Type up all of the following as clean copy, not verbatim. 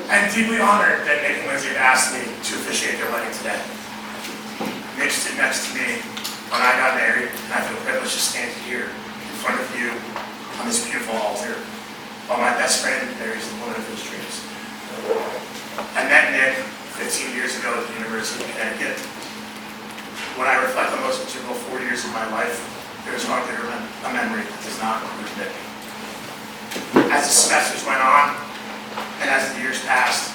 I'm deeply honored that Nick and Lindsay have asked me to officiate their wedding today. Nick stood next to me when I got married, and I feel privileged to stand here in front of you on this beautiful altar while my best friend marries the woman of his dreams. I met Nick 15 years ago at the University of Connecticut. When I reflect on those integral 4 years of my life, there is hardly a memory that does not include Nick. As the semesters went on, and as the years passed,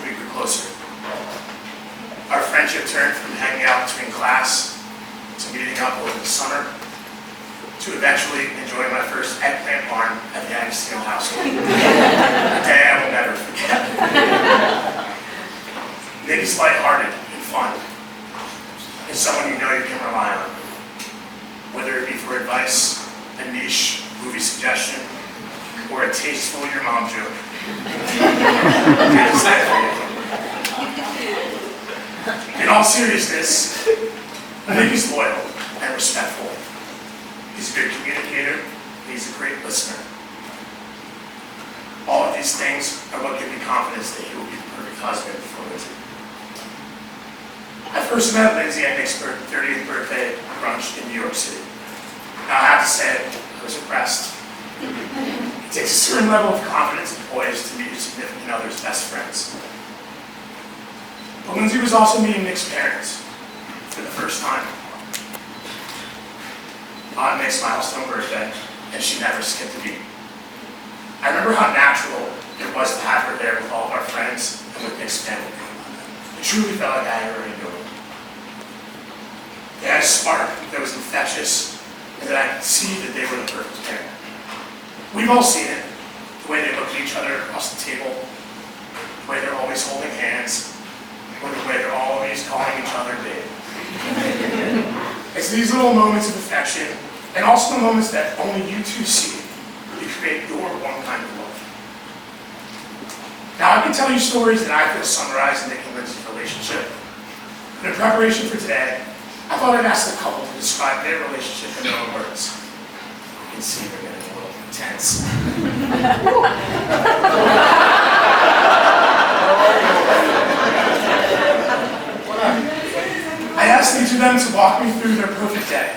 we grew closer. Our friendship turned from hanging out between class to meeting up over the summer to eventually enjoying my first eggplant farm at the Agostino household. A day I will never forget. Nick is lighthearted and fun. He's someone you know you can rely on. Whether it be for advice, a niche movie suggestion, or a tasteful your mom joke. In all seriousness, Nick is loyal and respectful. He's a good communicator, and he's a great listener. All of these things are what give me confidence that he will be the perfect husband for Lindsay. I first met Lindsay at Nick's 30th birthday brunch in New York City. Now I have to say, I was impressed. It takes a certain level of confidence and poise to meet your significant other's best friends. But Lindsay was also meeting Nick's parents for the first time on Nick's milestone birthday, and she never skipped a beat. I remember how natural it was to have her there with all of our friends and with Nick's family. It truly felt like I had already known them. They had a spark that was infectious, and that I could see that they were the perfect pair. We've all seen it, the way they look at each other across the table, the way they're always holding hands, or the way they're always calling each other babe. It's these little moments of affection, and also the moments that only you two see, that create your one kind of love. Now I can tell you stories that I feel summarize Nick and Lindsay's relationship, but in preparation for today, I thought I'd ask the couple to describe their relationship in their own words. You can see they're getting a little intense. I asked each of them to walk me through their perfect day,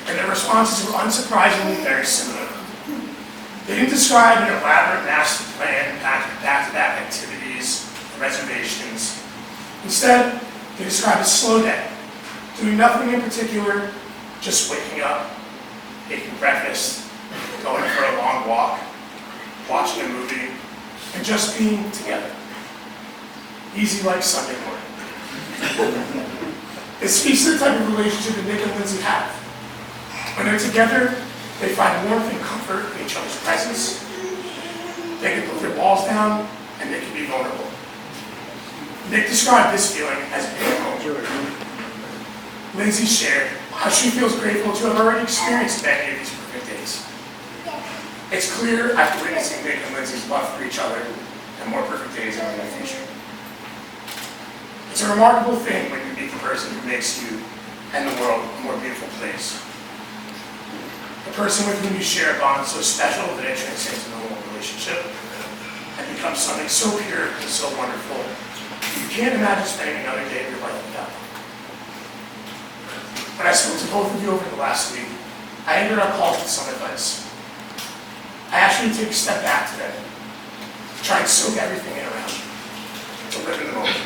and their responses were unsurprisingly very similar. They didn't describe an elaborate master plan, back-to-back activities, reservations. Instead, they described a slow day Doing nothing in particular, just waking up, making breakfast, going for a long walk, watching a movie, and just being together. Easy like Sunday morning. It speaks to the type of relationship that Nick and Lindsay have. When they're together, they find warmth and comfort in each other's presence. They can put their walls down, and they can be vulnerable. Nick described this feeling as being home. Lindsay shared how she feels grateful to have already experienced many of these perfect days. It's clear after witnessing Nick and Lindsay's love for each other and more perfect days in the near future. It's a remarkable thing when you meet the person who makes you and the world a more beautiful place. The person with whom you share a bond so special that it transcends into a whole relationship and becomes something so pure and so wonderful, you can't imagine spending another day of your life without them. When I spoke to both of you over the last week, I ended our call with some advice. I asked you to take a step back today, try and soak everything in around you, to live in the moment.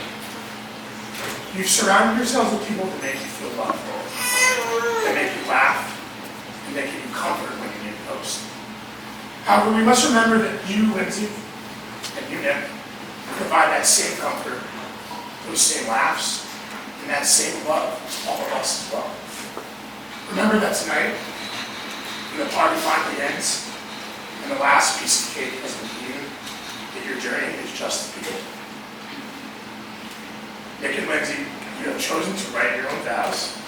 You've surrounded yourselves with people that make you feel loved, that make you laugh, and that give you comfort when you need a post. However, we must remember that you, Lindsay, and you, Nick, provide that same comfort, those same laughs, and that same love to all of us as well. Remember that tonight, when the party finally ends, and the last piece of cake has been eaten, that your journey is just beginning. Nick and Lindsay, you have chosen to write your own vows,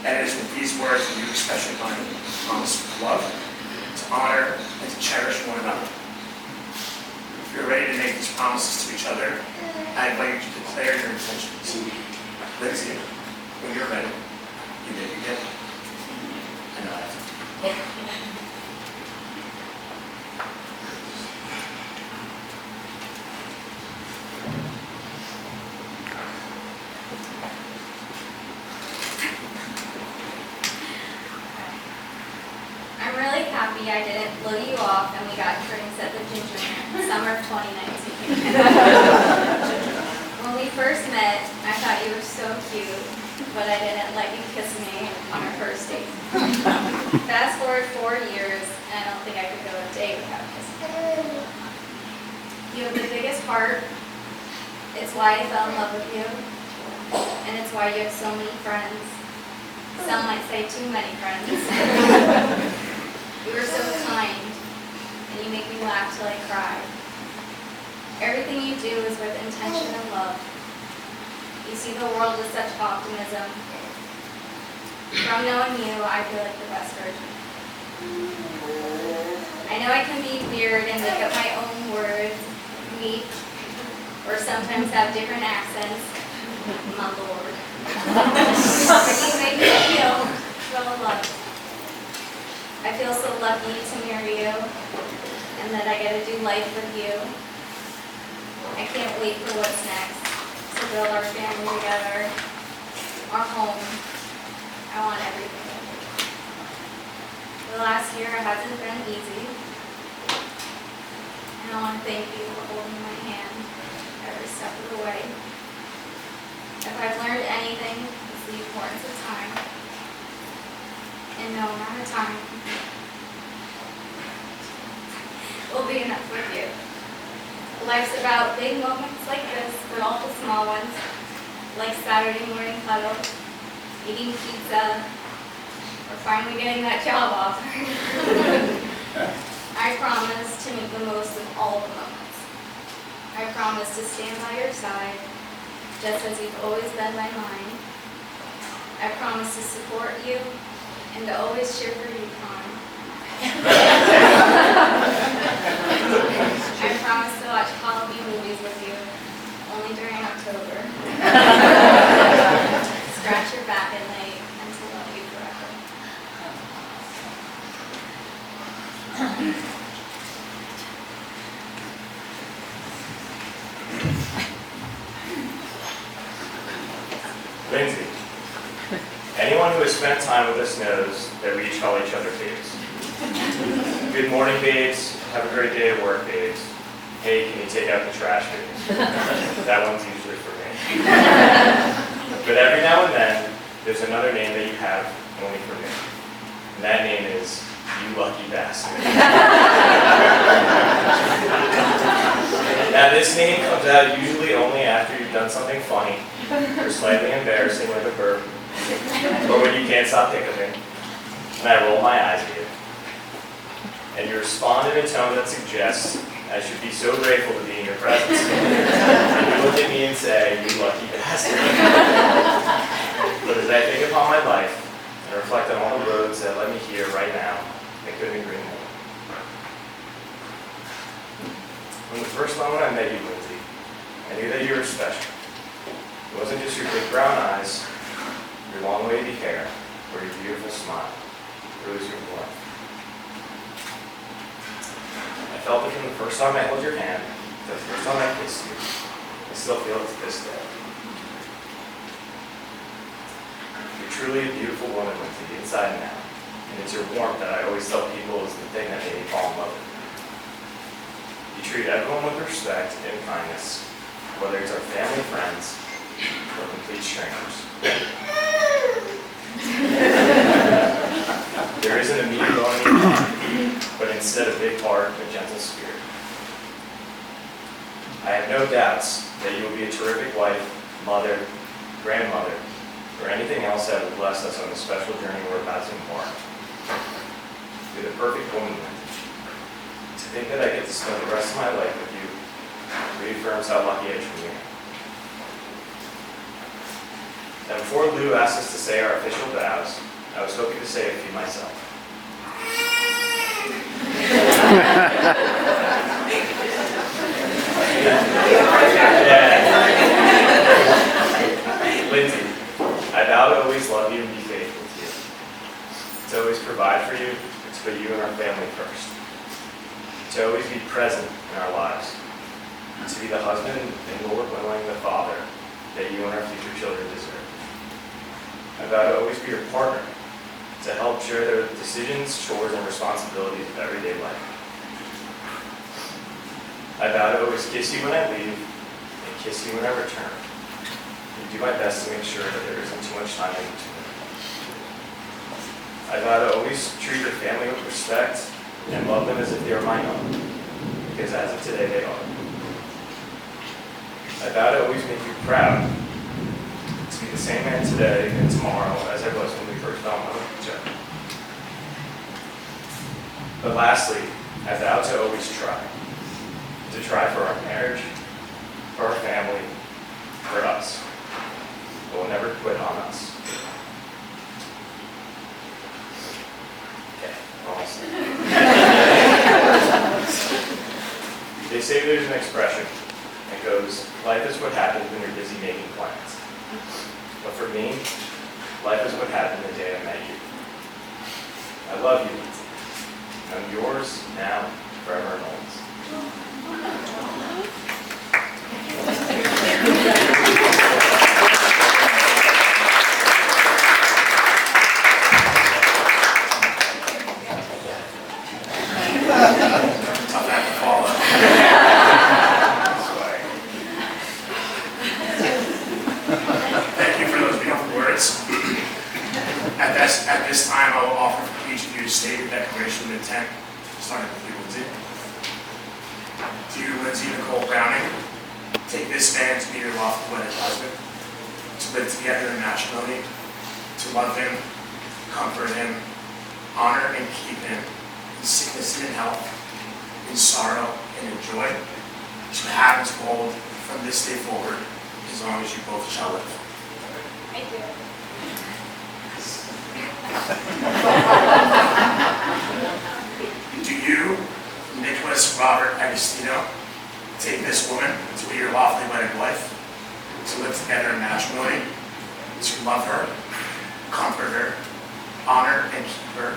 and it is with these words that you express your mind, promise to love, to honor, and to cherish one another. If you're ready to make these promises to each other, I invite you to declare your intentions. Lindsay, when you're ready, you may begin. I know that. I didn't blow you off and we got drinks at the Ginger Man, summer of 2019. When we first met, I thought you were so cute, but I didn't let you kiss me on our first date. Fast forward 4 years, and I don't think I could go a day without kissing you. You have the biggest heart. It's why I fell in love with you, and it's why you have so many friends. Some might say too many friends. You are so kind, and you make me laugh till I cry. Everything you do is with intention and love. You see the world with such optimism. From knowing you, I feel like the best version. I know I can be weird and make up my own words, weak, or sometimes have different accents. My lord. But you make me feel well loved. I feel so lucky to marry you, and that I get to do life with you. I can't wait for what's next, to build our family together, our home. I want everything. The last year hasn't been easy, and I want to thank you for holding my hand every step of the way. If I've learned anything, it's the importance of time. And no amount of time will be enough with you. Life's about big moments like this, but also small ones, like Saturday morning cuddle, eating pizza, or finally getting that job offer. I promise to make the most of all the moments. I promise to stand by your side, just as you've always been by mine. I promise to support you and to always cheer for you, Con. I promise to watch Halloween movies with you, only during October. Scratch your back at night and to love you forever. Lindsay, anyone who has spent time with us knows that we each call each other babes. Good morning, babes. Have a great day at work, babes. Hey, can you take out the trash, babes? That one's usually for me. But every now and then, there's another name that you have only for me. And that name is You Lucky Bastard. Now this name comes out usually only after you've done something funny or slightly embarrassing like a burp, or when you can't stop hiccuping, and I roll my eyes at you. And you respond in a tone that suggests I should be so grateful to be in your presence. And you look at me and say, You lucky bastard. But as I think upon my life and reflect on all the roads that led me here right now, I couldn't agree more. From the first moment I met you, Lindsay, I knew that you were special. It wasn't just your big brown eyes, your long wavy hair, or your beautiful smile. It was your blood. I felt it from the first time I held your hand to the first time I kissed you. I still feel it to this day. You're truly a beautiful woman, Lindsay, inside and out. And it's your warmth that I always tell people is the thing that made me fall in love with you. You treat everyone with respect and kindness, whether it's our family, friends, or complete strangers. There isn't a meat bone in your heart, but instead a big heart and a gentle spirit. I have no doubts that you will be a terrific wife, mother, grandmother, or anything else that will bless us on the special journey we're about to embark. You're the perfect woman, Lindsay. To think that I get to spend the rest of my life with you reaffirms how lucky I truly am. Now, before Lou asked us to say our official vows, I was hoping to say a few myself. Lindsay, I vow to always love you and be faithful to you. To always provide for you and to put you and our family first. To always be present in our lives. To be the husband and, Lord willing, the father that you and our future children deserve. I vow to always be your partner, to help share the decisions, chores, and responsibilities of everyday life. I vow to always kiss you when I leave and kiss you when I return, and do my best to make sure that there isn't too much time in between. I vow to always treat your family with respect and love them as if they are my own, because as of today they are. I vow to always make you proud, to be the same man today and tomorrow as I was when we first fell in love with each other. But lastly, I vow to always try. To try for our marriage, for our family, for us. I will never quit on us. Okay, almost. They say there's an expression that goes, life is what happens when you're busy making plans. But for me, life is what happened the day I met you. I love you, Lindsay. I'm yours now, forever and always. Tough act to follow. Thank you for those beautiful words. At this time, I will offer for each of you to state your declaration of intent, starting with you, Lindsay. To you, Lindsay Nicole Browning, take this man to be your lawful wedded husband, to live together in matrimony, to love him, comfort him, honor and keep him in sickness and in health, in sorrow and in joy, to have and to hold from this day forward as long as you both shall live. I do. Do you, Nicholas Robert Agostino, take this woman to be your lawfully wedded wife, to live together in matrimony, to love her, comfort her, honor and keep her,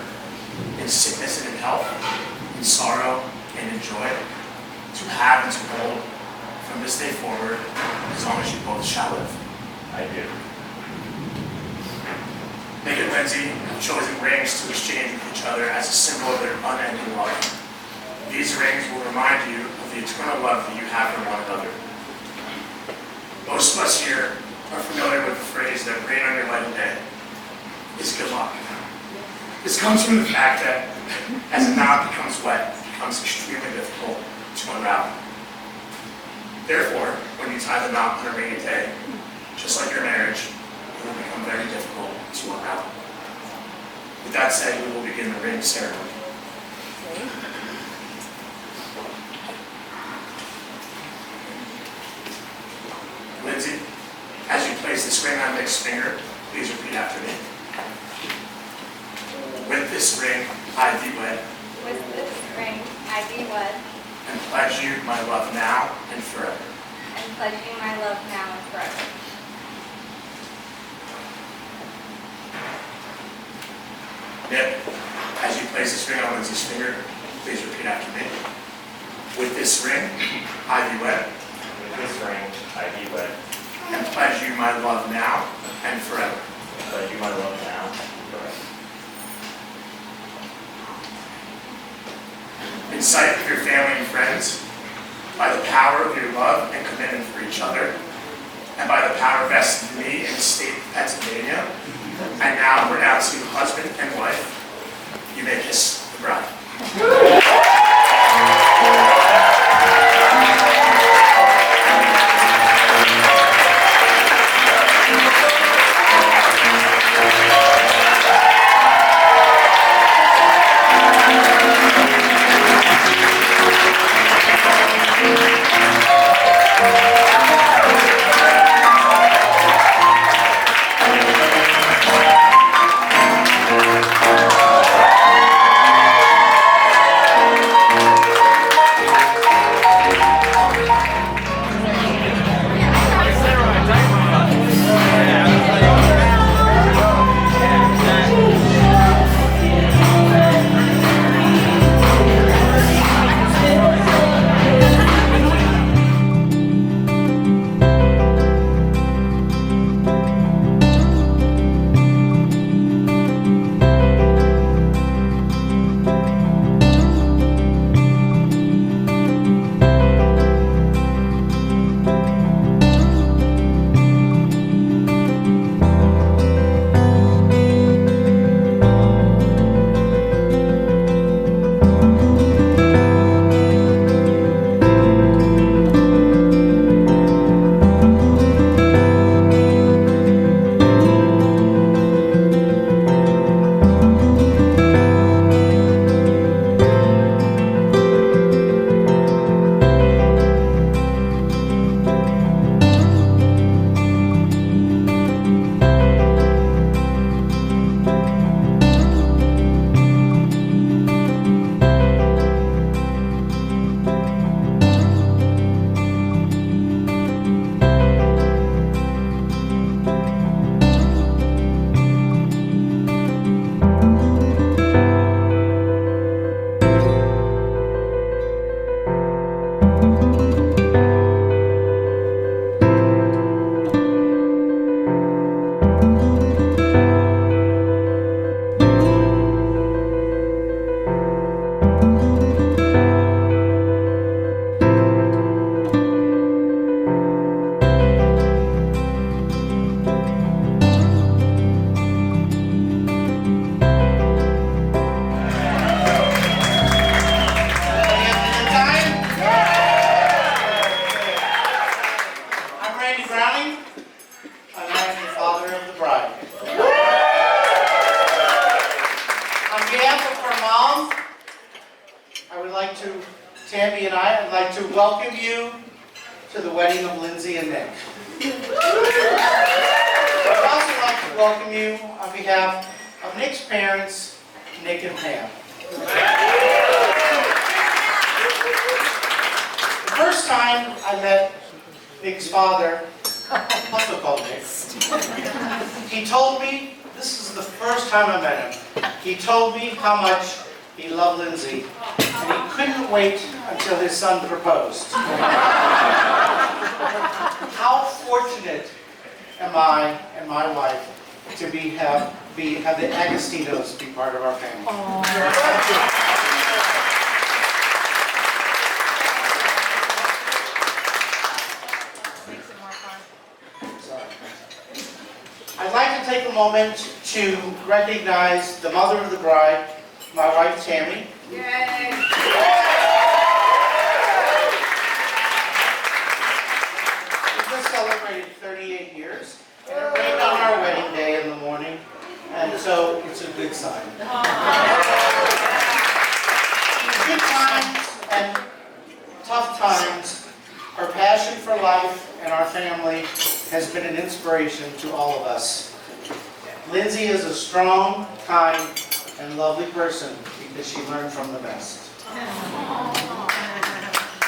in sickness and in health, in sorrow and in joy, to have and to hold from this day forward as long as you both shall live? I do. Nick and Lindsay have chosen rings to exchange with each other as a symbol of their unending love. These rings will remind you of the eternal love that you have for one another. Most of us here are familiar with the phrase that rain on your wedding day. This comes from the fact that as a knot becomes wet, it becomes extremely difficult to unravel. Therefore, when you tie the knot on a rainy day, just like your marriage, it will become very difficult to unravel. With that said, we will begin the ring ceremony. Lindsay, as you place this ring on Nick's finger, please repeat after me. With this ring, I thee wed. With this ring, I thee wed, And pledge you my love now and forever. and pledge you my love now and forever. Nick, as you place this ring on Lindsay's finger, please repeat after me. With this ring, I thee wed. With this ring, I thee wed. And pledge you my love now and forever. And pledge you my love now and forever. In sight of your family and friends, by the power of your love and commitment for each other, and by the power vested in me in the state of Pennsylvania, I now pronounce you husband and wife. You may kiss the bride. Tammy and I'd like to welcome you to the wedding of Lindsay and Nick. I'd also like to welcome you on behalf of Nick's parents, Nick and Pam. The first time I met Nick's father, also called Nick, he told me, this is the first time I met him, he told me how much he loved Lindsay, and he couldn't wait until his son proposed. How fortunate am I and my wife to have the Agostinos be part of our family. Makes it more fun. Sorry. I'd like to take a moment to recognize the mother of the bride, my wife Tammy. Yay! We just celebrated 38 years, and it rained on our wedding day in the morning, and so it's a good sign. Good times and tough times, her passion for life and our family has been an inspiration to all of us. Lindsay is a strong, kind, and lovely person because she learned from the best.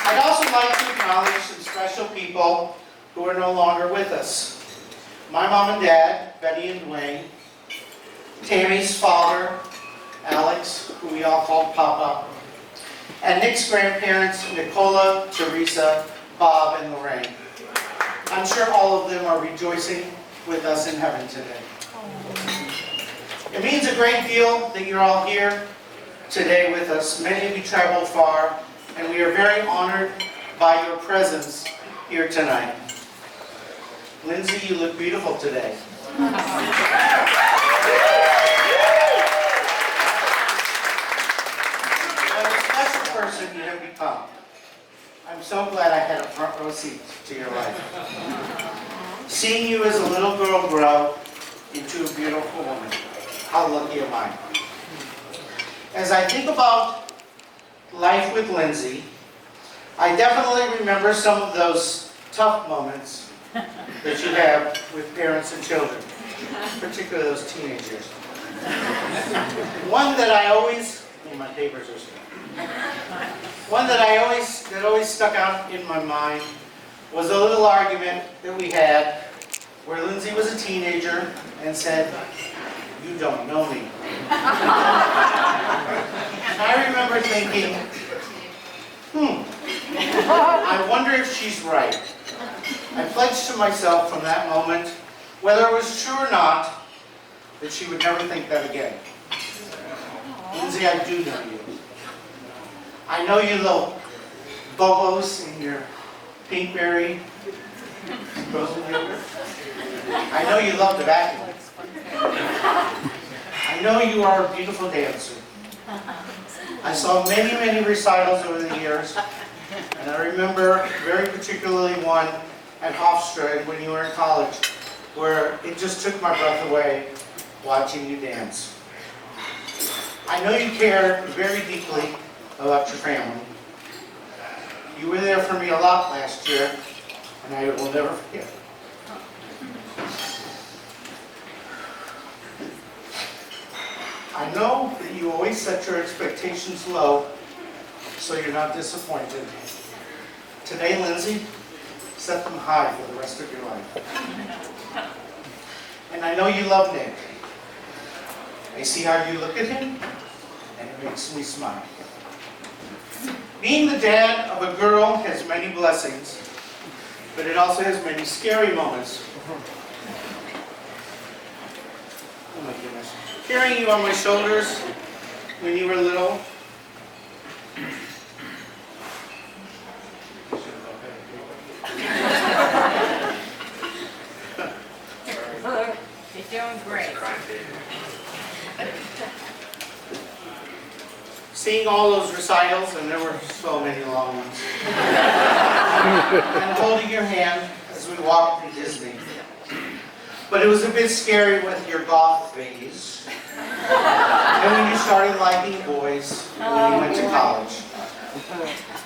I'd also like to acknowledge some special people who are no longer with us. My mom and dad, Betty and Dwayne, Tammy's father, Alex, who we all called Papa, and Nick's grandparents, Nicola, Teresa, Bob, and Lorraine. I'm sure all of them are rejoicing with us in heaven today. It means a great deal that you're all here today with us. Many of you traveled far, and we are very honored by your presence here tonight. Lindsay, you look beautiful today. What a special person you have become. I'm so glad I had a front row seat to your life. Seeing you as a little girl grow into a beautiful woman. How lucky am I? As I think about life with Lindsay, I definitely remember some of those tough moments that you have with parents and children, particularly those teenagers. One that my papers are still. One that always stuck out in my mind was a little argument that we had where Lindsay was a teenager and said, "You don't know me." And I remember thinking, I wonder if she's right. I pledged to myself from that moment, whether it was true or not, that she would never think that again. Lindsay, I do know you. I know you little bobos in your pinkberry frozen yogurt. I know you love to vacuum. I know you are a beautiful dancer. I saw many, many recitals over the years, and I remember very particularly one at Hofstra when you were in college, where it just took my breath away watching you dance. I know you care very deeply about your family. You were there for me a lot last year, and I will never forget. I know that you always set your expectations low, so you're not disappointed. Today, Lindsay, set them high for the rest of your life. And I know you love Nick. I see how you look at him, and it makes me smile. Being the dad of a girl has many blessings, but it also has many scary moments. Oh my goodness. Carrying you on my shoulders when you were little. You're doing great. Seeing all those recitals, and there were so many long ones, and holding your hand as we walked through Disney. But it was a bit scary with your goth phase, and when you started liking boys when you went to college.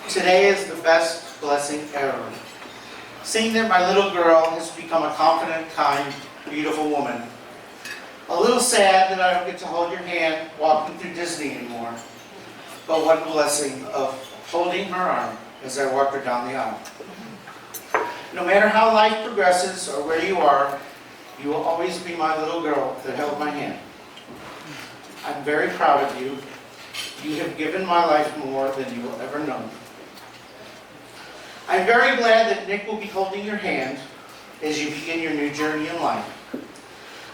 Today is the best blessing ever. Seeing that my little girl has become a confident, kind, beautiful woman. A little sad that I don't get to hold your hand walking through Disney anymore. But what blessing of holding her arm as I walk her down the aisle. No matter how life progresses or where you are, you will always be my little girl that held my hand. I'm very proud of you. You have given my life more than you will ever know. I'm very glad that Nick will be holding your hand as you begin your new journey in life.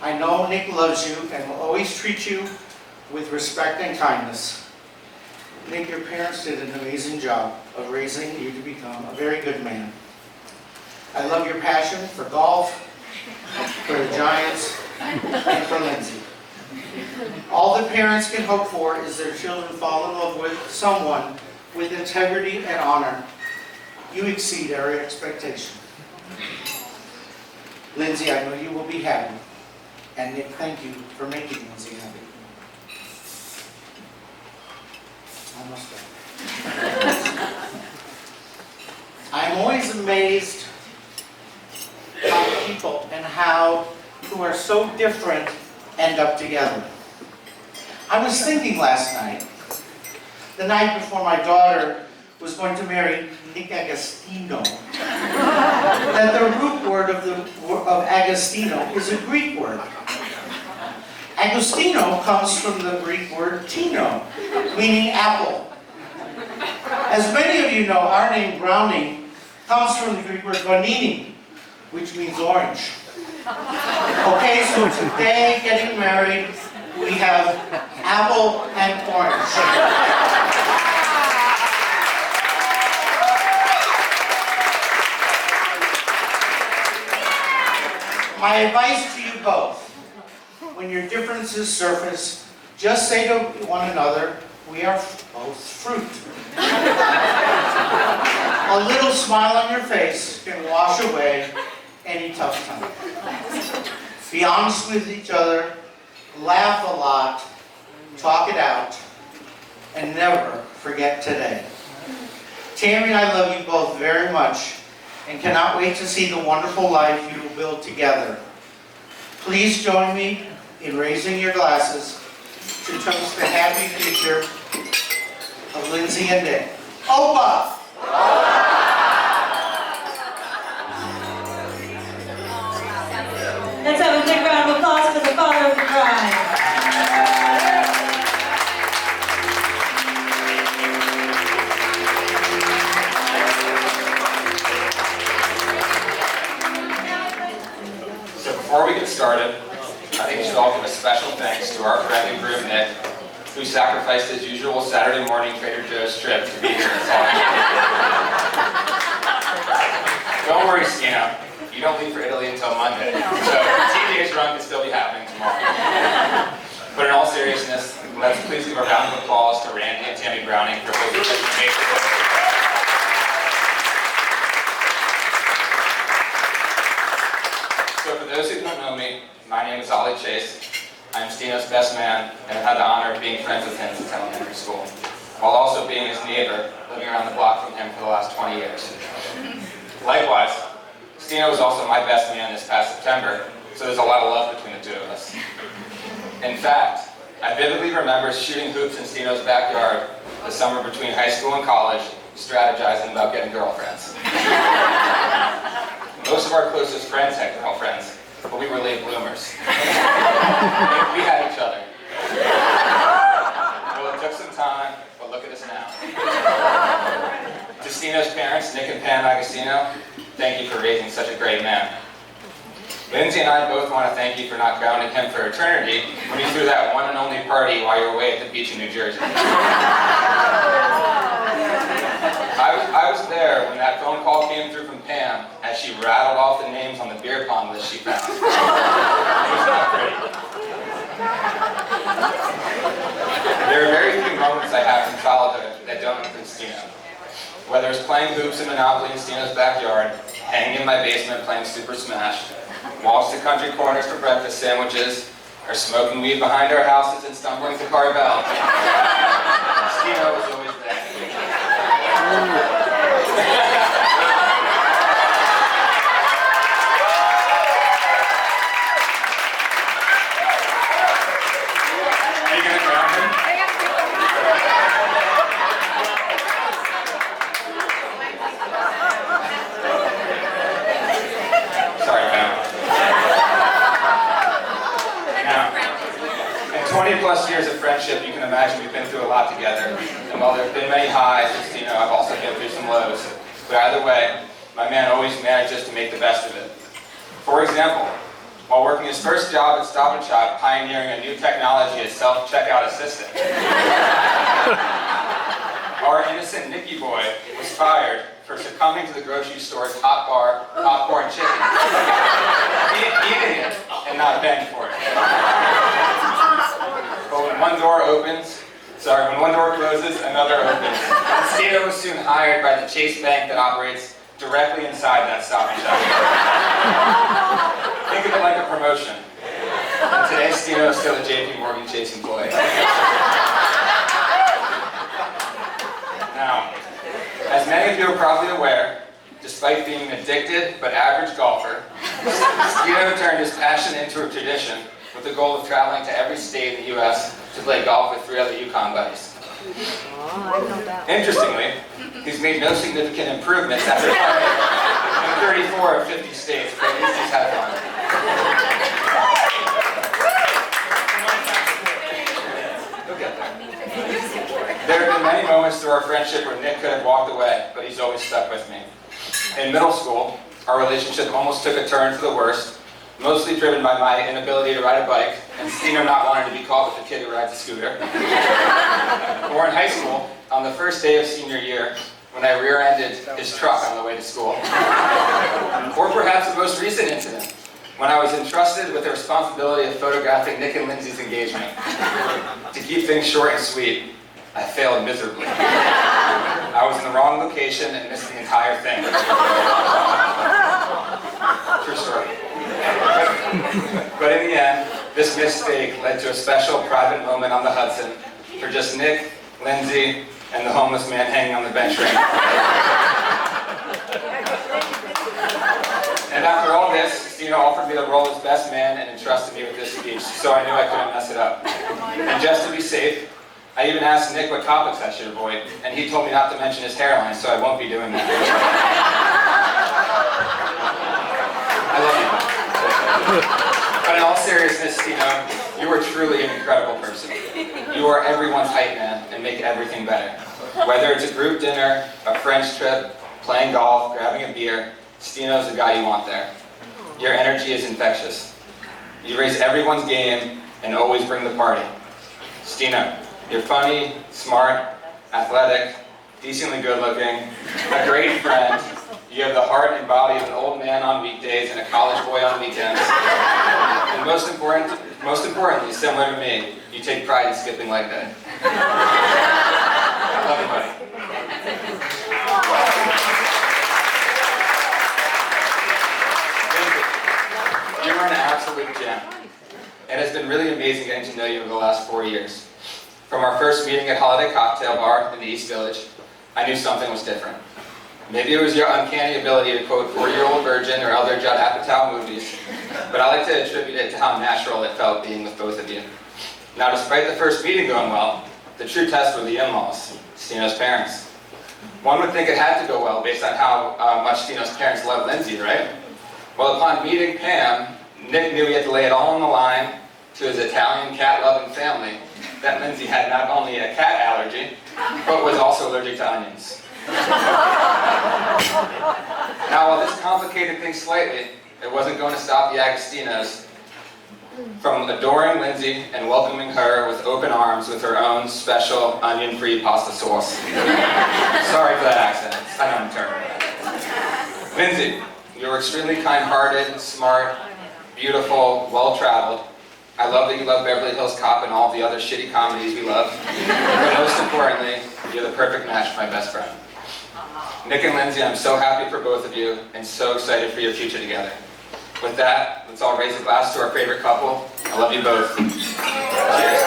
I know Nick loves you and will always treat you with respect and kindness. Nick, your parents did an amazing job of raising you to become a very good man. I love your passion for golf, for the Giants, and for Lindsay. All the parents can hope for is their children fall in love with someone with integrity and honor. You exceed our expectation. Lindsay, I know you will be happy. And Nick, thank you for making Lindsay happy. Almost done. I'm always amazed how people and how who are so different end up together. I was thinking last night, the night before my daughter was going to marry Nick Agostino, that the root word of Agostino is a Greek word. Agostino comes from the Greek word tino, meaning apple. As many of you know, our name Browning comes from the Greek word gonini, which means orange. Okay, so today, getting married, we have apple and orange. My advice to you both, when your differences surface, just say to one another, we are both fruit. A little smile on your face can wash away any tough time. Be honest with each other, laugh a lot, talk it out, and never forget today. Tammy and I love you both very much and cannot wait to see the wonderful life you will build together. Please join me in raising your glasses to toast the happy future of Lindsay and Nick. Opa! Let's have a big round of applause for the father of the bride. So before we get started, I think we should all give a special thanks to our friend and groom Nick, who sacrificed his usual Saturday morning Trader Joe's trip to be here this Don't worry, Stina. You don't leave for Italy until Monday, so teenage drunk can still be happening tomorrow. But in all seriousness, let's please give a round of applause to Randy and Tammy Browning for hosting such an amazing event. So for those who don't know me, my name is Ollie Chase. I'm Stino's best man and I've had the honor of being friends with him since elementary school, while also being his neighbor, living around the block from him for the last 20 years. Likewise, Stino was also my best man this past September, so there's a lot of love between the two of us. In fact, I vividly remember shooting hoops in Stino's backyard the summer between high school and college, strategizing about getting girlfriends. Most of our closest friends had girlfriends, but we were late bloomers. We had each other. Well, it took some time, but look at us now. To Stino's parents, Nick and Pam Agostino, thank you for raising such a great man. Lindsay and I both want to thank you for not grounding him for eternity when you threw that one and only party while you were away at the beach in New Jersey. I was there when that phone call came through from Pam as she rattled off the names on the beer pong list she found. It was not pretty. There are very few moments I have from childhood that don't include Stino. Whether it's playing hoops and Monopoly in Stino's backyard, hanging in my basement playing Super Smash, walks to country corners for breakfast sandwiches, or smoking weed behind our houses and stumbling to Carvel, Stino was always there. Are you going to ground him? Sorry, Pam. Now, in 20 plus years of friendship, you can imagine we've been through a lot together. And while there have been many highs, I've also been through some lows. But either way, my man always manages to make the best of it. For example, while working his first job at Stop & Shop, pioneering a new technology as self-checkout assistant, our innocent Nicky boy was fired for succumbing to the grocery store's hot bar popcorn chicken. He ate it and not beg for it. But when one door closes, another opens. Stino was soon hired by the Chase Bank that operates directly inside that Stop and Shop. Think of it like a promotion. And today, Stino is still a JP Morgan Chase employee. Now, as many of you are probably aware, despite being an addicted but average golfer, Stino turned his passion into a tradition with the goal of traveling to every state in the U.S. to play golf with 3 other Yukon buddies. Interestingly, he's made no significant improvements after playing in 34 of 50 states, but at least he's had fun. He'll get there. There have been many moments through our friendship where Nick could have walked away, but he's always stuck with me. In middle school, our relationship almost took a turn for the worst, mostly driven by my inability to ride a bike, and Stino not wanting to be caught with a kid who rides a scooter. Or in high school, on the first day of senior year, when I rear-ended his truck on the way to school. Or perhaps the most recent incident, when I was entrusted with the responsibility of photographing Nick and Lindsay's engagement. To keep things short and sweet, I failed miserably. I was in the wrong location and missed the entire thing. True story. But in the end, this mistake led to a special private moment on the Hudson for just Nick, Lindsay, and the homeless man hanging on the bench right now. And after all this, Stino offered me the role as best man and entrusted me with this speech, so I knew I couldn't mess it up. And just to be safe, I even asked Nick what topics I should avoid, and he told me not to mention his hairline, so I won't be doing that. I love you. But in all seriousness, Stino, you are truly an incredible person. You are everyone's hype man and make everything better. Whether it's a group dinner, a friend's trip, playing golf, grabbing a beer, Stino's the guy you want there. Your energy is infectious. You raise everyone's game and always bring the party. Stino, you're funny, smart, athletic, decently good looking, a great friend. You have the heart and body of an old man on weekdays and a college boy on weekends. And most importantly, similar to me, you take pride in skipping leg day. I love you, buddy. You are an absolute gem. It has been really amazing getting to know you over the last 4 years. From our first meeting at Holiday Cocktail Bar in the East Village, I knew something was different. Maybe it was your uncanny ability to quote 40-Year-Old Virgin or other Judd Apatow movies, but I like to attribute it to how natural it felt being with both of you. Now, despite the first meeting going well, the true test were the in-laws, Stino's parents. One would think it had to go well based on how much Stino's parents love Lindsay, right? Well, upon meeting Pam, Nick knew he had to lay it all on the line to his Italian cat-loving family that Lindsay had not only a cat allergy, but was also allergic to onions. Now, while this complicated things slightly, it wasn't going to stop the Agostinos from adoring Lindsay and welcoming her with open arms with her own special onion-free pasta sauce. Sorry for that accent, I know I'm terrible. Lindsay, you were extremely kind-hearted, smart, beautiful, well-traveled. I love that you love Beverly Hills Cop and all the other shitty comedies we love. But most importantly, you're the perfect match for my best friend. Nick and Lindsay, I'm so happy for both of you and so excited for your future together. With that, let's all raise a glass to our favorite couple. I love you both. Cheers.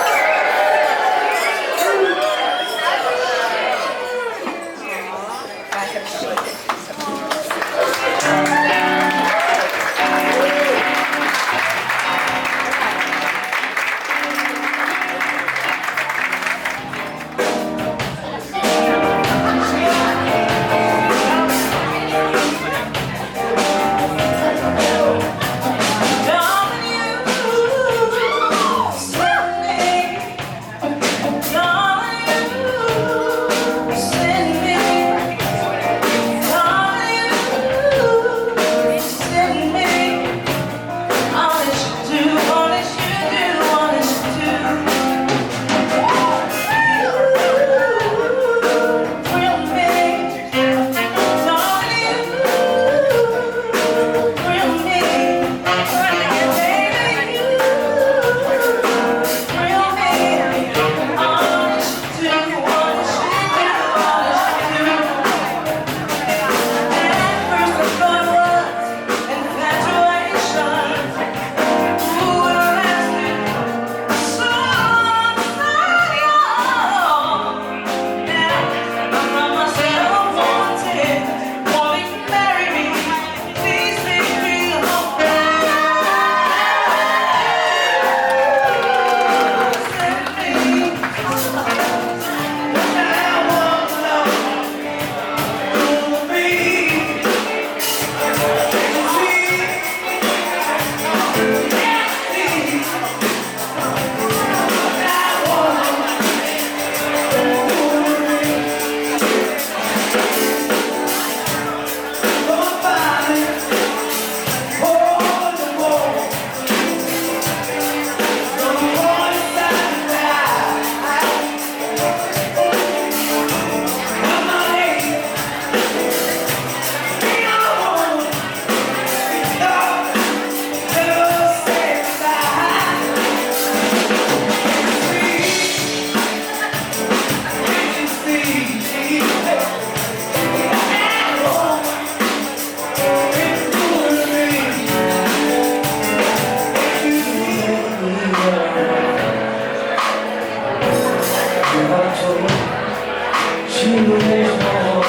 She will make more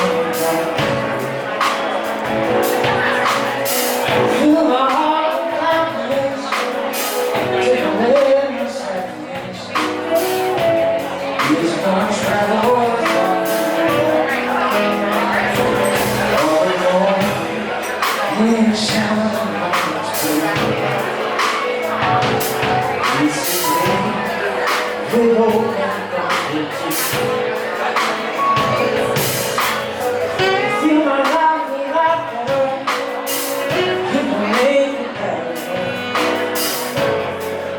fill my heart with happiness, take away my sadness. He's gonna travel all alone in the shadow of my He's sitting with open feel my life a lot better. You can make it better.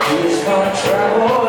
He's gonna travel